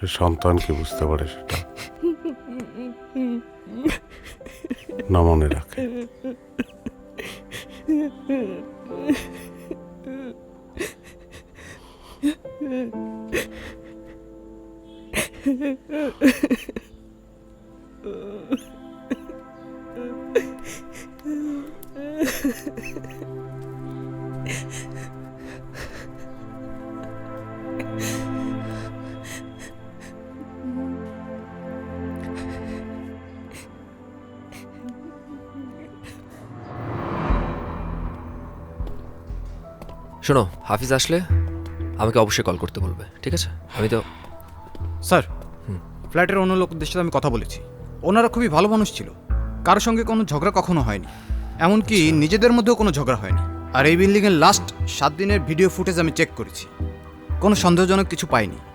সে সন্তান কি বুঝতে পারে সেটা না মনে রাখে। শোনো, হাফিজ আসলে আমাকে অবশ্যই কল করতে বলবে, ঠিক আছে? আমি তো স্যার, ফ্ল্যাটের অন্য লোকদের সাথে আমি কথা বলেছি, ওনারা খুবই ভালো মানুষ ছিল, কারোর সঙ্গে কোনো ঝগড়া কখনো হয়নি, এমনকি নিজেদের মধ্যেও কোনো ঝগড়া হয়নি। আর এই বিল্ডিংয়ের লাস্ট 7 দিনের ভিডিও ফুটেজ আমি চেক করেছি, কোনো সন্দেহজনক কিছু পাইনি।